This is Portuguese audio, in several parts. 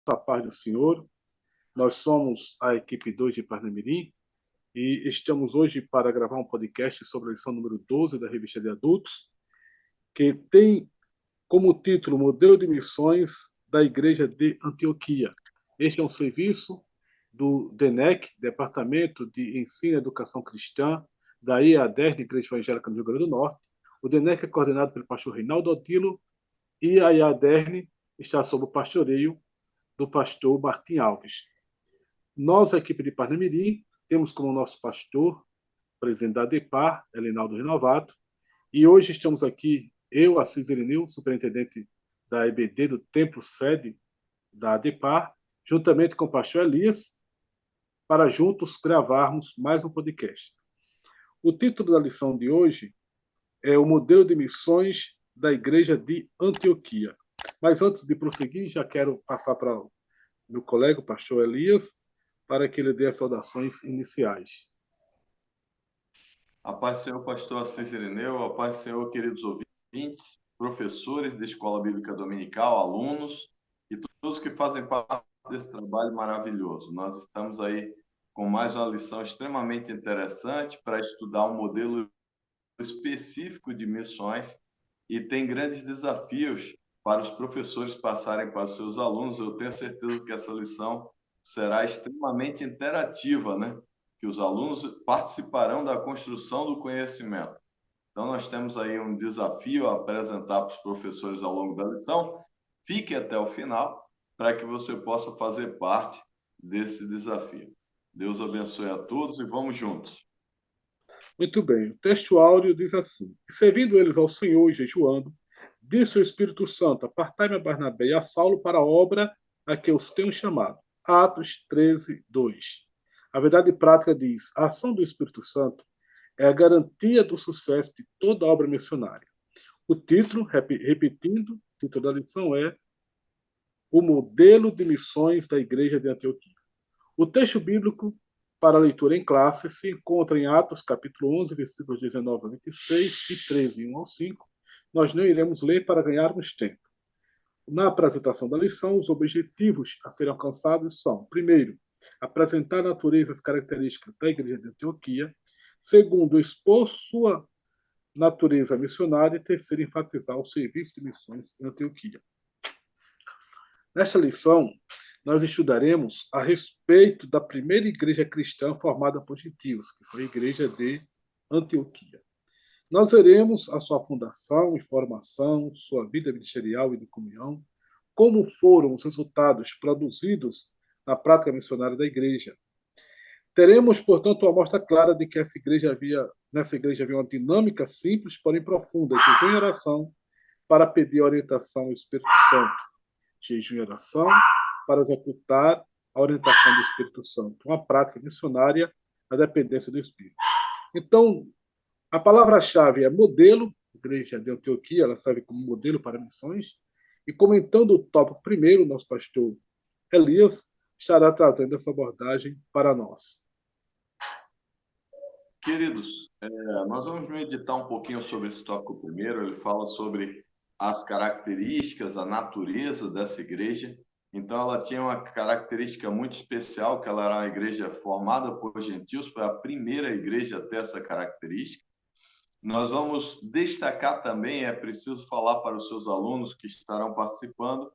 a paz do Senhor. Nós somos a equipe 2 de Parnamirim e estamos hoje para gravar um podcast sobre a lição número 12 da revista de adultos, que tem como título Modelo de Missões da Igreja de Antioquia. Este é um serviço do DENEC, Departamento de Ensino e Educação Cristã, da IADER, Igreja Evangélica do Rio Grande do Norte. O DENEC é coordenado pelo pastor Reinaldo Otilo e a IADER está sob o pastoreio do pastor Martim Alves. Nós, a equipe de Parnamirim, temos como nosso pastor, presidente da ADEPAR, Elinaldo Renovato, e hoje estamos aqui, eu, Assis Irineu, superintendente da EBD, do templo sede da ADEPAR, juntamente com o pastor Elias, para juntos gravarmos mais um podcast. O título da lição de hoje é o modelo de missões da Igreja de Antioquia. Mas antes de prosseguir, já quero passar para o meu colega, o pastor Elias, para que ele dê as saudações iniciais. A paz do Senhor, pastor Assis Irineu, a paz do Senhor, queridos ouvintes, professores da Escola Bíblica Dominical, alunos e todos que fazem parte desse trabalho maravilhoso. Nós estamos aí com mais uma lição extremamente interessante para estudar um modelo específico de missões e tem grandes desafios para os professores passarem para os seus alunos. Eu tenho certeza que essa lição será extremamente interativa, né? Que os alunos participarão da construção do conhecimento. Então, nós temos aí um desafio a apresentar para os professores ao longo da lição. Fique até o final para que você possa fazer parte desse desafio. Deus abençoe a todos e vamos juntos. Muito bem, o texto áureo diz assim: servindo eles ao Senhor e jejuando, disse o Espírito Santo: apartai-me a Barnabé e a Saulo para a obra a que os tenho chamado. Atos 13, 2. A verdade prática diz: a ação do Espírito Santo é a garantia do sucesso de toda obra missionária. O título, repetindo, o título da lição é O Modelo de Missões da Igreja de Antioquia. O texto bíblico para leitura em classe se encontra em Atos capítulo 11, versículos 19 a 26 e 13, 1 ao 5. Nós não iremos ler para ganharmos tempo. Na apresentação da lição, os objetivos a serem alcançados são: primeiro, apresentar a natureza e as características da Igreja de Antioquia; segundo, expor sua natureza missionária; e terceiro, enfatizar o serviço de missões em Antioquia. Nesta lição, nós estudaremos a respeito da primeira igreja cristã formada por gentios, que foi a igreja de Antioquia. Nós veremos a sua fundação e formação, sua vida ministerial e de comunhão, como foram os resultados produzidos na prática missionária da igreja. Teremos, portanto, uma amostra clara de que nessa igreja havia uma dinâmica simples, porém profunda, de jejum e oração para pedir orientação ao Espírito Santo. Jejum e oração para executar a orientação do Espírito Santo. Uma prática missionária na dependência do Espírito. Então, a palavra-chave é modelo. A igreja de Antioquia, ela serve como modelo para missões. E comentando o tópico primeiro, nosso pastor Elias estará trazendo essa abordagem para nós. Queridos, nós vamos meditar um pouquinho sobre esse tópico primeiro. Ele fala sobre as características, a natureza dessa igreja. Então, ela tinha uma característica muito especial, que ela era uma igreja formada por gentios, foi a primeira igreja a ter essa característica. Nós vamos destacar também, é preciso falar para os seus alunos que estarão participando,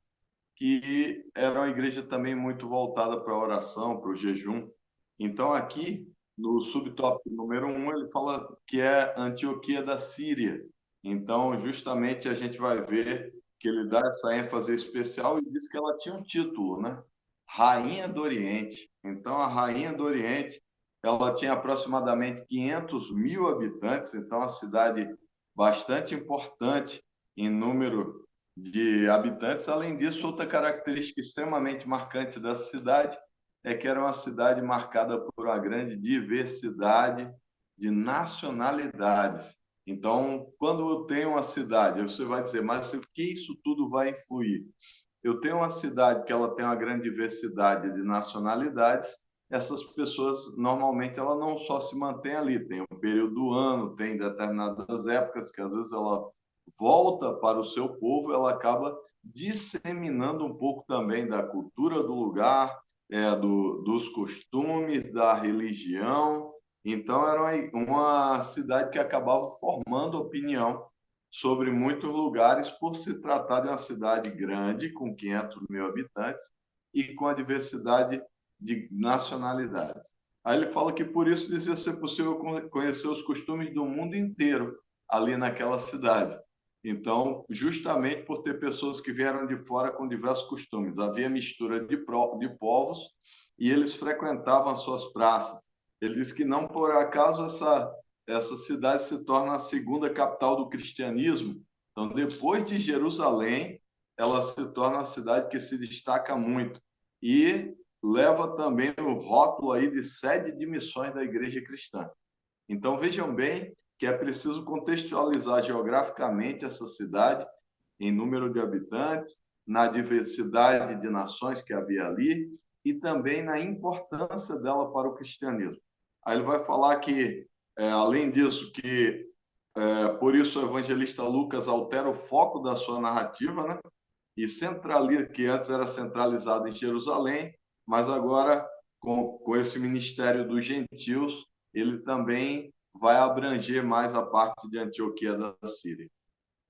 que era uma igreja também muito voltada para a oração, para o jejum. Então, aqui, no subtópico número 1, ele fala que é Antioquia da Síria. Então, justamente, a gente vai ver que ele dá essa ênfase especial e diz que ela tinha um título, né? Rainha do Oriente. Então, a Rainha do Oriente, ela tinha aproximadamente 500 mil habitantes, então, uma cidade bastante importante em número de habitantes. Além disso, outra característica extremamente marcante dessa cidade é que era uma cidade marcada por uma grande diversidade de nacionalidades. Então, quando eu tenho uma cidade, você vai dizer, mas o que isso tudo vai influir? Eu tenho uma cidade que ela tem uma grande diversidade de nacionalidades, essas pessoas, normalmente, ela não só se mantém ali, tem um período do ano, tem determinadas épocas que, às vezes, ela volta para o seu povo, ela acaba disseminando um pouco também da cultura do lugar, dos costumes, da religião. Então, era uma cidade que acabava formando opinião sobre muitos lugares por se tratar de uma cidade grande, com 500 mil habitantes, e com a diversidade de nacionalidades. Aí ele fala que por isso dizia ser possível conhecer os costumes do mundo inteiro ali naquela cidade. Então, justamente por ter pessoas que vieram de fora com diversos costumes, havia mistura de povos e eles frequentavam as suas praças. Ele diz que não por acaso essa cidade se torna a segunda capital do cristianismo. Então, depois de Jerusalém, ela se torna a cidade que se destaca muito e leva também o rótulo aí de sede de missões da Igreja Cristã. Então, vejam bem que é preciso contextualizar geograficamente essa cidade em número de habitantes, na diversidade de nações que havia ali e também na importância dela para o cristianismo. Aí ele vai falar que, além disso, que por isso o evangelista Lucas altera o foco da sua narrativa, né? E centraliza, que antes era centralizado em Jerusalém, mas agora, com esse ministério dos gentios, ele também vai abranger mais a parte de Antioquia da Síria.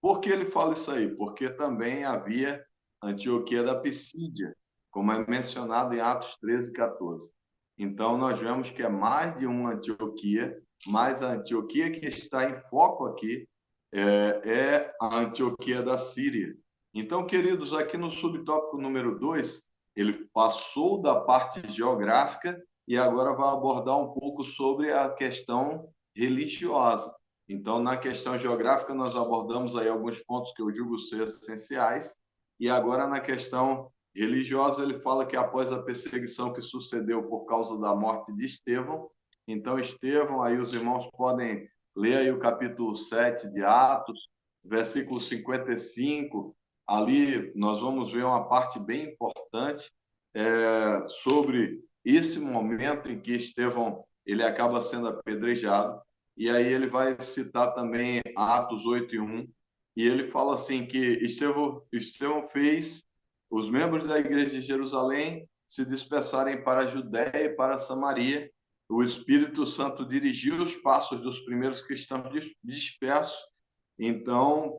Por que ele fala isso aí? Porque também havia Antioquia da Pisídia, como é mencionado em Atos 13 e 14. Então, nós vemos que é mais de uma Antioquia, mas a Antioquia que está em foco aqui é a Antioquia da Síria. Então, queridos, aqui no subtópico número 2, ele passou da parte geográfica e agora vai abordar um pouco sobre a questão religiosa. Então, na questão geográfica, nós abordamos aí alguns pontos que eu julgo ser essenciais, e agora na questão religiosa, ele fala que após a perseguição que sucedeu por causa da morte de Estevão, então Estevão, aí os irmãos podem ler aí o capítulo 7 de Atos, versículo 55, ali nós vamos ver uma parte bem importante sobre esse momento em que Estevão ele acaba sendo apedrejado. E aí ele vai citar também Atos 8:1, e ele fala assim que Estevão fez os membros da igreja de Jerusalém se dispersarem para a Judéia e para a Samaria. O Espírito Santo dirigiu os passos dos primeiros cristãos dispersos. Então,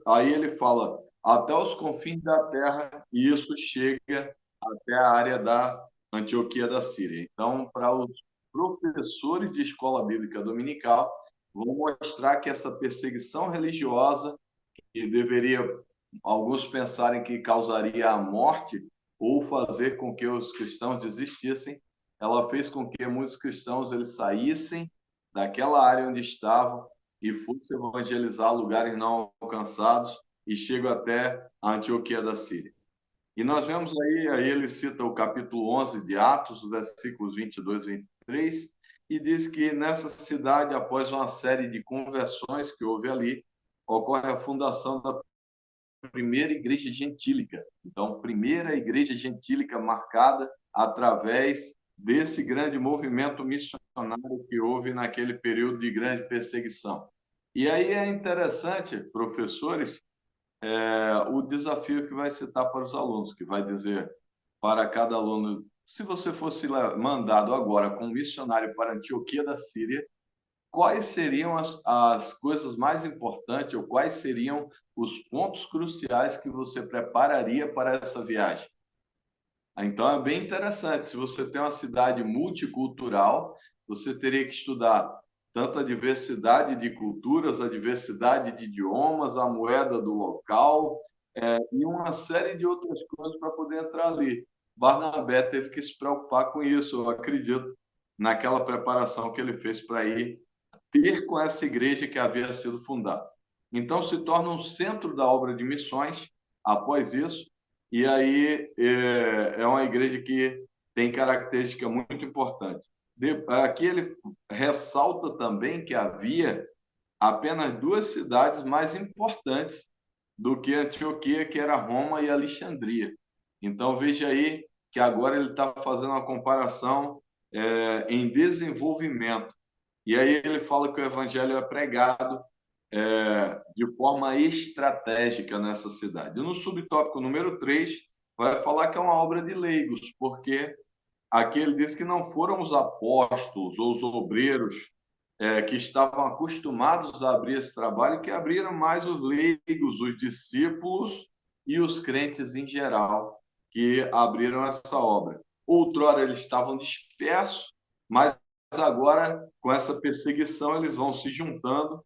aí ele fala até os confins da terra, e isso chega até a área da Antioquia da Síria. Então, para os professores de escola bíblica dominical, vão mostrar que essa perseguição religiosa, que deveria alguns pensarem que causaria a morte ou fazer com que os cristãos desistissem, ela fez com que muitos cristãos eles saíssem daquela área onde estavam e fossem evangelizar lugares não alcançados e chegam até a Antioquia da Síria. E nós vemos aí ele cita o capítulo 11 de Atos, versículos 22 e 23, e diz que nessa cidade, após uma série de conversões que houve ali, ocorre a fundação da primeira igreja gentílica. Então, primeira igreja gentílica marcada através desse grande movimento missionário que houve naquele período de grande perseguição. E aí é interessante, professores, o desafio que vai citar para os alunos, que vai dizer para cada aluno, se você fosse mandado agora como missionário para Antioquia da Síria, quais seriam as coisas mais importantes ou quais seriam os pontos cruciais que você prepararia para essa viagem? Então, é bem interessante. Se você tem uma cidade multicultural, você teria que estudar tanto a diversidade de culturas, a diversidade de idiomas, a moeda do local, e uma série de outras coisas para poder entrar ali. Barnabé teve que se preocupar com isso, eu acredito, naquela preparação que ele fez para ir ter com essa igreja que havia sido fundada. Então, se torna um centro da obra de missões após isso, e aí é uma igreja que tem característica muito importante. Aqui ele ressalta também que havia apenas duas cidades mais importantes do que Antioquia, que era Roma e Alexandria. Então, veja aí que agora ele está fazendo uma comparação em desenvolvimento. E aí ele fala que o evangelho é pregado de forma estratégica nessa cidade. E no subtópico número 3, vai falar que é uma obra de leigos, porque aqui ele diz que não foram os apóstolos ou os obreiros que estavam acostumados a abrir esse trabalho que abriram, mais os leigos, os discípulos e os crentes em geral que abriram essa obra. Outrora eles estavam dispersos, mas agora, com essa perseguição, eles vão se juntando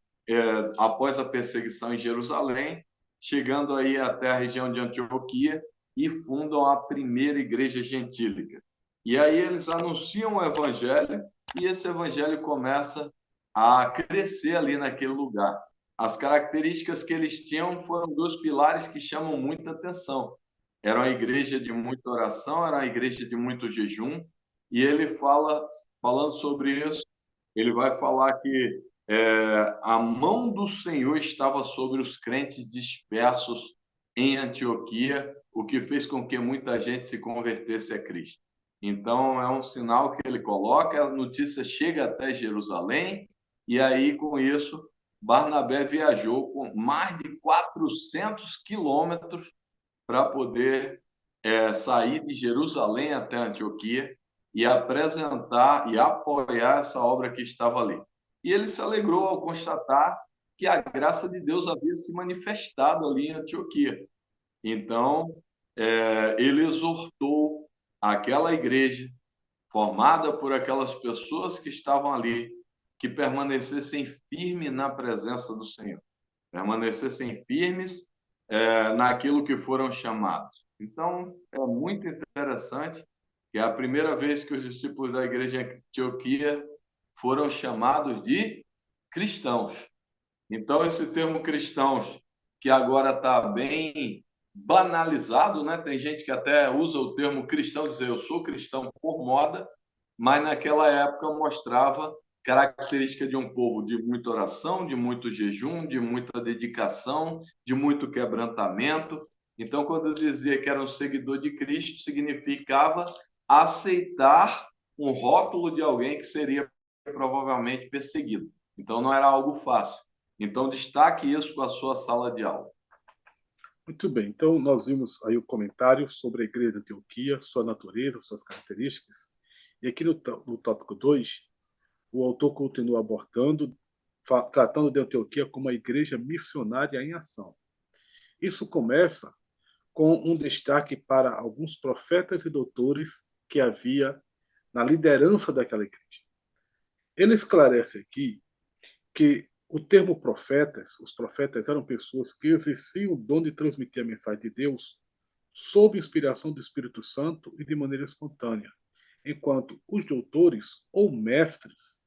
após a perseguição em Jerusalém, chegando aí até a região de Antioquia e fundam a primeira igreja gentílica. E aí eles anunciam o evangelho e esse evangelho começa a crescer ali naquele lugar. As características que eles tinham foram dois pilares que chamam muita atenção. Era uma igreja de muita oração, era uma igreja de muito jejum, e ele falando sobre isso, ele vai falar que a mão do Senhor estava sobre os crentes dispersos em Antioquia, o que fez com que muita gente se convertesse a Cristo. Então, é um sinal que ele coloca, a notícia chega até Jerusalém, e aí, com isso, Barnabé viajou com mais de 400 quilômetros para poder sair de Jerusalém até Antioquia e apresentar e apoiar essa obra que estava ali. E ele se alegrou ao constatar que a graça de Deus havia se manifestado ali em Antioquia. Então, ele exortou aquela igreja, formada por aquelas pessoas que estavam ali, que permanecessem firmes na presença do Senhor, permanecessem firmes naquilo que foram chamados. Então, é muito interessante que é a primeira vez que os discípulos da igreja em Antioquia foram chamados de cristãos. Então, esse termo cristãos, que agora está bem banalizado, né? Tem gente que até usa o termo cristão, dizer eu sou cristão por moda, mas naquela época mostrava característica de um povo de muita oração, de muito jejum, de muita dedicação, de muito quebrantamento. Então, quando eu dizia que era um seguidor de Cristo, significava aceitar um rótulo de alguém que seria provavelmente perseguido. Então, não era algo fácil. Então, destaque isso com a sua sala de aula. Muito bem, então nós vimos aí o comentário sobre a igreja de Antioquia, sua natureza, suas características. E aqui no tópico 2, o autor continua abordando, tratando de Antioquia como uma igreja missionária em ação. Isso começa com um destaque para alguns profetas e doutores que havia na liderança daquela igreja. Ele esclarece aqui que o termo profetas, os profetas eram pessoas que exerciam o dom de transmitir a mensagem de Deus sob inspiração do Espírito Santo e de maneira espontânea, enquanto os doutores ou mestres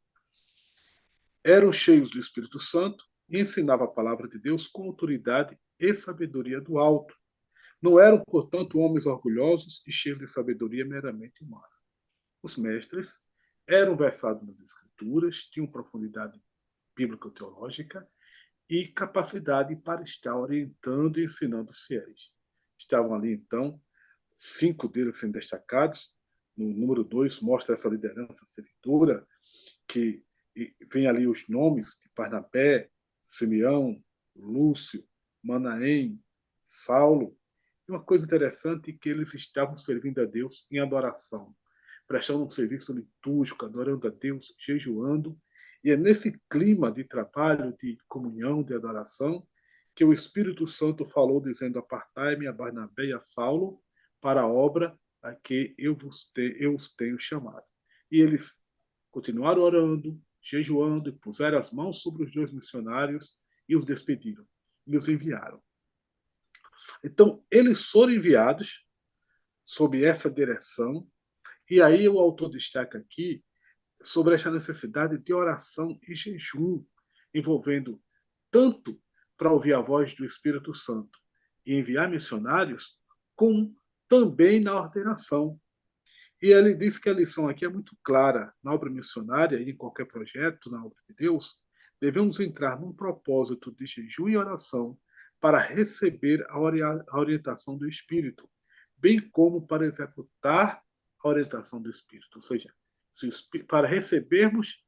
eram cheios do Espírito Santo e ensinavam a palavra de Deus com autoridade e sabedoria do alto. Não eram, portanto, homens orgulhosos e cheios de sabedoria meramente humana. Os mestres eram versados nas Escrituras, tinham profundidade bíblico-teológica e capacidade para estar orientando e ensinando os fiéis. Estavam ali, então, 5 deles sendo destacados. No número 2 mostra essa liderança servidora, que vem ali os nomes de Barnabé, Simeão, Lúcio, Manaém, Saulo. E uma coisa interessante é que eles estavam servindo a Deus em adoração, prestando um serviço litúrgico, adorando a Deus, jejuando. E é nesse clima de trabalho, de comunhão, de adoração, que o Espírito Santo falou, dizendo: Apartai-me a Barnabé e a Saulo para a obra a que eu os tenho chamado. E eles continuaram orando, jejuando, e puseram as mãos sobre os dois missionários e os despediram, e os enviaram. Então, eles foram enviados sob essa direção, e aí o autor destaca aqui sobre essa necessidade de oração e jejum, envolvendo tanto para ouvir a voz do Espírito Santo e enviar missionários, como também na ordenação. E ele diz que a lição aqui é muito clara. Na obra missionária e em qualquer projeto, na obra de Deus, devemos entrar num propósito de jejum e oração para receber a orientação do Espírito, bem como para executar a orientação do Espírito. Ou seja, para recebermos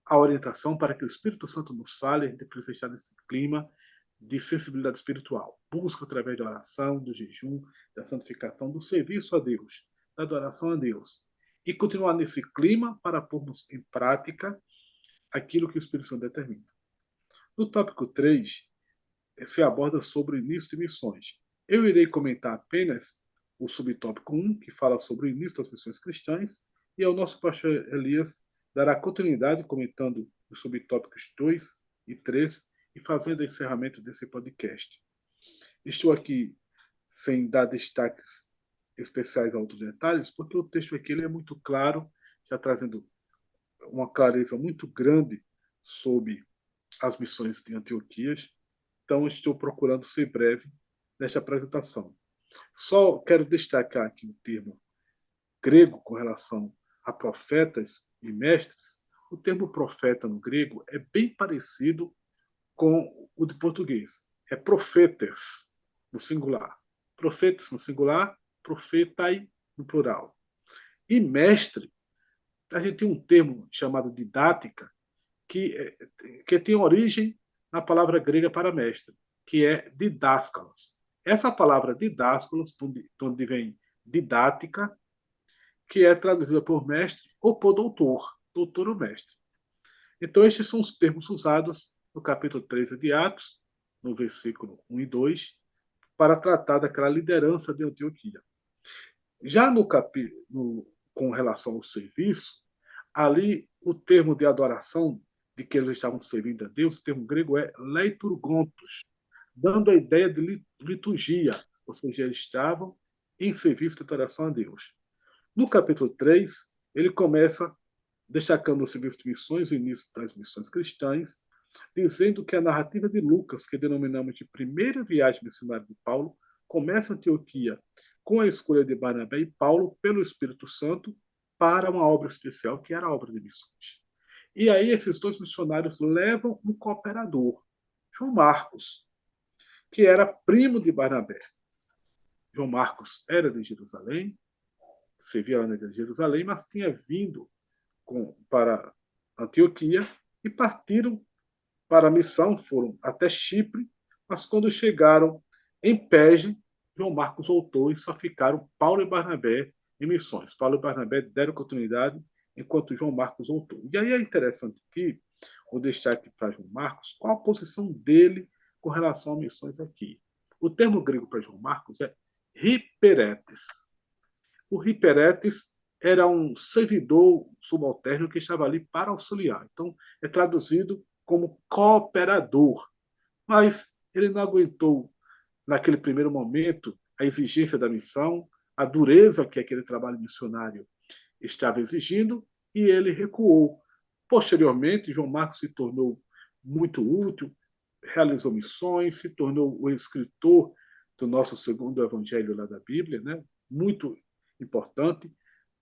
a orientação para que o Espírito Santo nos fale, a gente precisa estar nesse clima de sensibilidade espiritual. Busca através da oração, do jejum, da santificação, do serviço a Deus, da adoração a Deus. E continuar nesse clima para pormos em prática aquilo que o Espírito Santo determina. No tópico 3, se aborda sobre o início de missões. Eu irei comentar apenas o subtópico 1, que fala sobre o início das missões cristãs, e o nosso pastor Elias dará continuidade comentando os subtópicos 2 e 3 e fazendo o encerramento desse podcast. Estou aqui sem dar destaques especiais a outros detalhes, porque o texto aqui ele é muito claro, já trazendo uma clareza muito grande sobre as missões de Antioquias. Então, estou procurando ser breve nesta apresentação. Só quero destacar aqui o termo grego com relação a profetas e mestres. O termo profeta no grego é bem parecido com o de português. É profetes, no singular. Profetas no singular, profetai no plural. E mestre, a gente tem um termo chamado didática, que tem origem na palavra grega para mestre, que é didáscalos. Essa palavra didáscalos, de onde vem didática, que é traduzida por mestre ou por doutor, doutor ou mestre. Então, estes são os termos usados no capítulo 13 de Atos, no versículo 1 e 2, para tratar daquela liderança de Antioquia. Já no capítulo, com relação ao serviço, ali o termo de adoração de que eles estavam servindo a Deus, o termo grego é leiturgontos, dando a ideia de liturgia, ou seja, eles estavam em serviço de adoração a Deus. No capítulo 3, ele começa destacando o serviço de missões, o início das missões cristãs, dizendo que a narrativa de Lucas, que denominamos de primeira viagem missionária de Paulo, começa em Antioquia com a escolha de Barnabé e Paulo pelo Espírito Santo para uma obra especial, que era a obra de missões. E aí esses dois missionários levam um cooperador, João Marcos, que era primo de Barnabé. João Marcos era de Jerusalém, servia lá na igreja de Jerusalém, mas tinha vindo para Antioquia e partiram para a missão, foram até Chipre, mas quando chegaram em Perge, João Marcos voltou e só ficaram Paulo e Barnabé em missões. Paulo e Barnabé deram continuidade enquanto João Marcos voltou. E aí é interessante que o destaque para João Marcos, qual a posição dele com relação a missões aqui. O termo grego para João Marcos é hiperetes. O hiperetes era um servidor subalterno que estava ali para auxiliar. Então, é traduzido como cooperador. Mas ele não aguentou, naquele primeiro momento, a exigência da missão, a dureza que aquele trabalho missionário estava exigindo, e ele recuou. Posteriormente, João Marcos se tornou muito útil, realizou missões, se tornou o escritor do nosso segundo evangelho lá da Bíblia, né? Muito importante.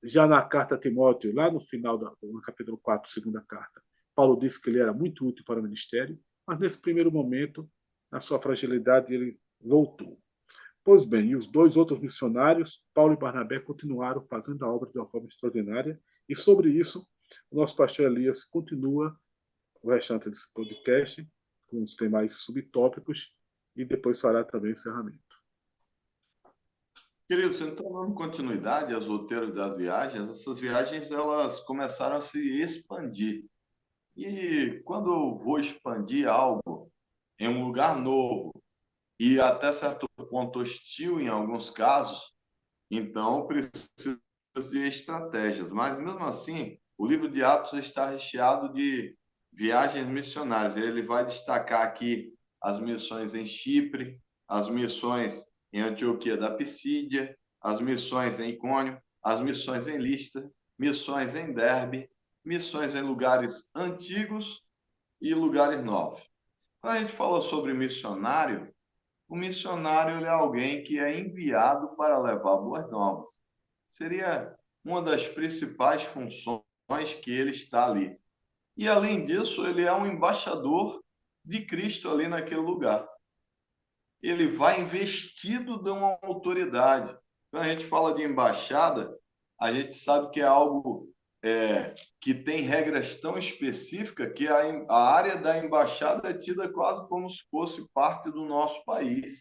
Já na carta a Timóteo, lá no final do capítulo 4, segunda carta, Paulo disse que ele era muito útil para o ministério, mas nesse primeiro momento, na sua fragilidade, ele voltou. Pois bem, e os dois outros missionários, Paulo e Barnabé, continuaram fazendo a obra de uma forma extraordinária, e sobre isso, o nosso pastor Elias continua o restante desse podcast, com os demais subtópicos, e depois fará também o encerramento. Queridos, então, dando continuidade aos roteiros das viagens, essas viagens elas começaram a se expandir. E quando eu vou expandir algo em um lugar novo e até certo ponto hostil em alguns casos, então eu preciso de estratégias. Mas mesmo assim, o livro de Atos está recheado de viagens missionárias. Ele vai destacar aqui as missões em Chipre, as missões em Antioquia da Pisídia, as missões em Icônio, as missões em Listra, missões em Derbe, missões em lugares antigos e lugares novos. Quando a gente fala sobre missionário, o missionário é alguém que é enviado para levar boas novas. Seria uma das principais funções que ele está ali. E, além disso, ele é um embaixador de Cristo ali naquele lugar. Ele vai investido de uma autoridade. Quando a gente fala de embaixada, a gente sabe que é algo que tem regras tão específicas que a área da embaixada é tida quase como se fosse parte do nosso país.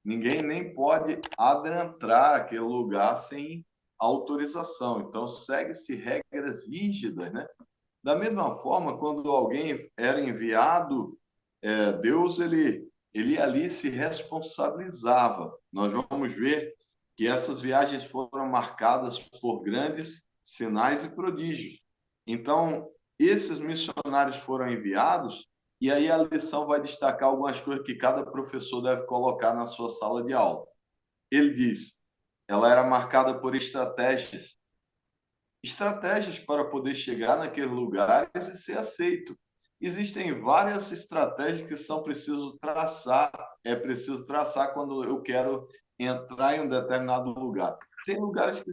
Ninguém nem pode adentrar aquele lugar sem autorização. Então, segue-se regras rígidas, né? Da mesma forma, quando alguém era enviado, Deus ele ali se responsabilizava. Nós vamos ver que essas viagens foram marcadas por grandes sinais e prodígios. Então, esses missionários foram enviados, e aí a lição vai destacar algumas coisas que cada professor deve colocar na sua sala de aula. Ele diz, ela era marcada por estratégias. Estratégias para poder chegar naqueles lugares e ser aceito. Existem várias estratégias que são preciso traçar, é preciso traçar quando eu quero entrar em um determinado lugar. Tem lugares que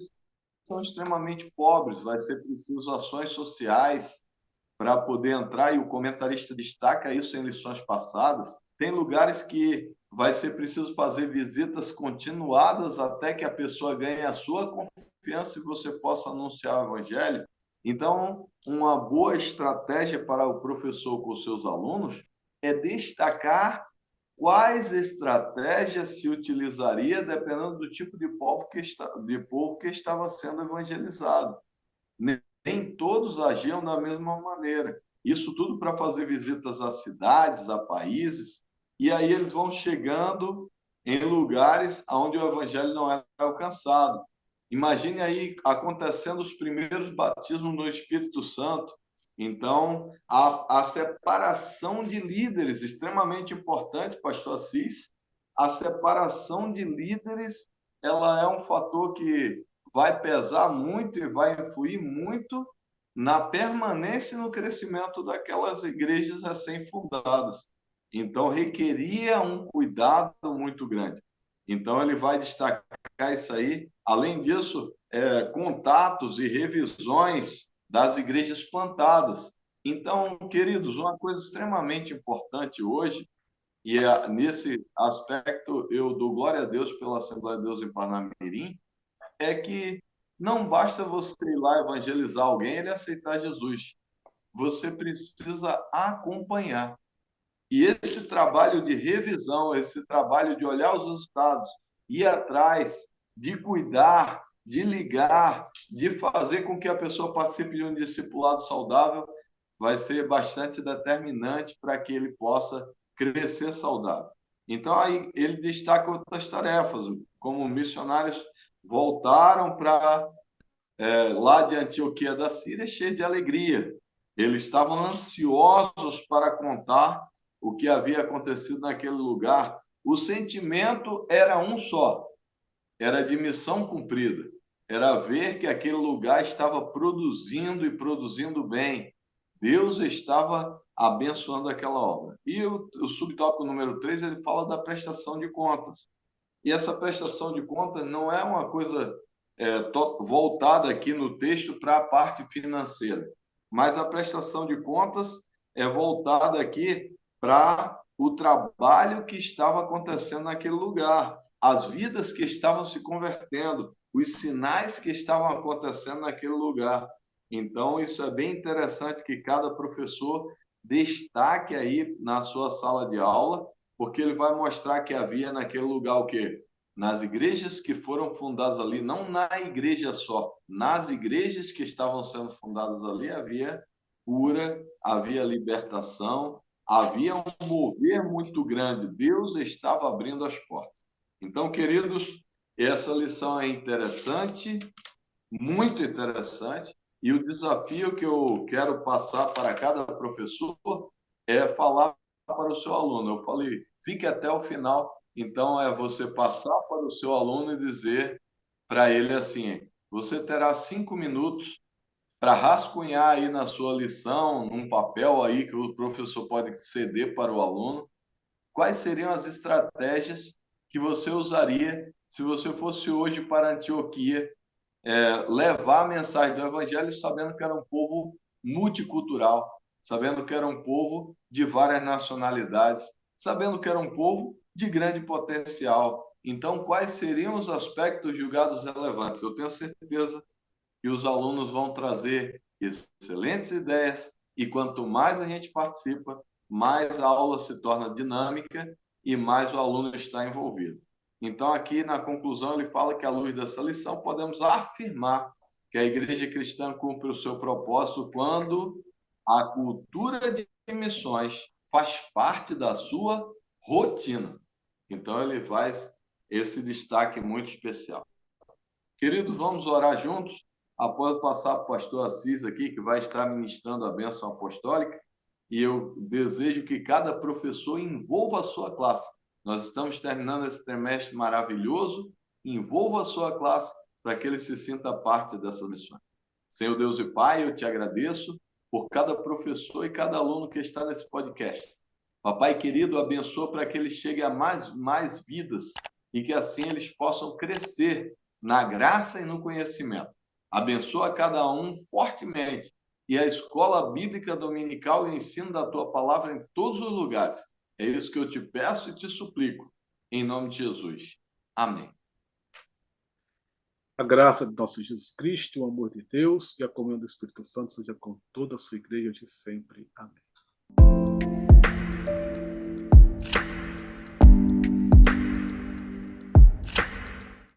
são extremamente pobres, vai ser preciso ações sociais para poder entrar, e o comentarista destaca isso em lições passadas. Tem lugares que vai ser preciso fazer visitas continuadas até que a pessoa ganhe a sua confiança e você possa anunciar o evangelho. Então, uma boa estratégia para o professor com os seus alunos é destacar quais estratégias se utilizaria dependendo do tipo de povo que estava sendo evangelizado. Nem todos agiam da mesma maneira. Isso tudo para fazer visitas a cidades, a países, e aí eles vão chegando em lugares onde o evangelho não é alcançado. Imagine aí acontecendo os primeiros batismos no Espírito Santo. Então, a separação de líderes, extremamente importante, pastor Assis, a separação de líderes, ela é um fator que vai pesar muito e vai influir muito na permanência e no crescimento daquelas igrejas recém-fundadas. Então, requeria um cuidado muito grande. Então, ele vai destacar isso aí. Além disso, contatos e revisões das igrejas plantadas. Então, queridos, uma coisa extremamente importante hoje, e nesse aspecto eu dou glória a Deus pela Assembleia de Deus em Parnamirim, é que não basta você ir lá evangelizar alguém e ele aceitar Jesus. Você precisa acompanhar. E esse trabalho de revisão, esse trabalho de olhar os resultados, ir atrás, de cuidar, de ligar, de fazer com que a pessoa participe de um discipulado saudável, vai ser bastante determinante para que ele possa crescer saudável. Então, aí ele destaca outras tarefas, como missionários voltaram para lá de Antioquia da Síria cheio de alegria. Eles estavam ansiosos para contar o que havia acontecido naquele lugar. O sentimento era um só, era de missão cumprida, era ver que aquele lugar estava produzindo e produzindo bem. Deus estava abençoando aquela obra. E o subtópico número 3, ele fala da prestação de contas. E essa prestação de contas não é uma coisa voltada aqui no texto para a parte financeira, mas a prestação de contas é voltada aqui para o trabalho que estava acontecendo naquele lugar, as vidas que estavam se convertendo, os sinais que estavam acontecendo naquele lugar. Então, isso é bem interessante que cada professor destaque aí na sua sala de aula, porque ele vai mostrar que havia naquele lugar o quê? Nas igrejas que foram fundadas ali, não na igreja só, nas igrejas que estavam sendo fundadas ali, havia cura, havia libertação, havia um mover muito grande. Deus estava abrindo as portas. Então, queridos, essa lição é interessante, muito interessante, e o desafio que eu quero passar para cada professor é falar para o seu aluno. Eu falei, fique até o final. Então, é você passar para o seu aluno e dizer para ele assim: você terá 5 minutos para rascunhar aí na sua lição, num papel aí que o professor pode ceder para o aluno, quais seriam as estratégias que você usaria se você fosse hoje para Antioquia levar a mensagem do evangelho sabendo que era um povo multicultural, sabendo que era um povo de várias nacionalidades, sabendo que era um povo de grande potencial. Então, quais seriam os aspectos julgados relevantes? Eu tenho certeza que os alunos vão trazer excelentes ideias, e quanto mais a gente participa, mais a aula se torna dinâmica e mais o aluno está envolvido. Então, aqui na conclusão, ele fala que, à luz dessa lição, podemos afirmar que a igreja cristã cumpre o seu propósito quando a cultura de missões faz parte da sua rotina. Então, ele faz esse destaque muito especial. Queridos, vamos orar juntos? Após passar para o pastor Assis aqui, que vai estar ministrando a bênção apostólica, e eu desejo que cada professor envolva a sua classe. Nós estamos terminando esse trimestre maravilhoso, envolva a sua classe para que ele se sinta parte dessa missão. Senhor Deus e Pai, eu te agradeço por cada professor e cada aluno que está nesse podcast. Papai querido, abençoa para que ele chegue a mais vidas e que assim eles possam crescer na graça e no conhecimento. Abençoa cada um fortemente. E a escola bíblica dominical e o ensino da tua palavra em todos os lugares. É isso que eu te peço e te suplico. Em nome de Jesus. Amém. A graça de nosso Jesus Cristo, o amor de Deus e a comunhão do Espírito Santo seja com toda a sua igreja de sempre. Amém.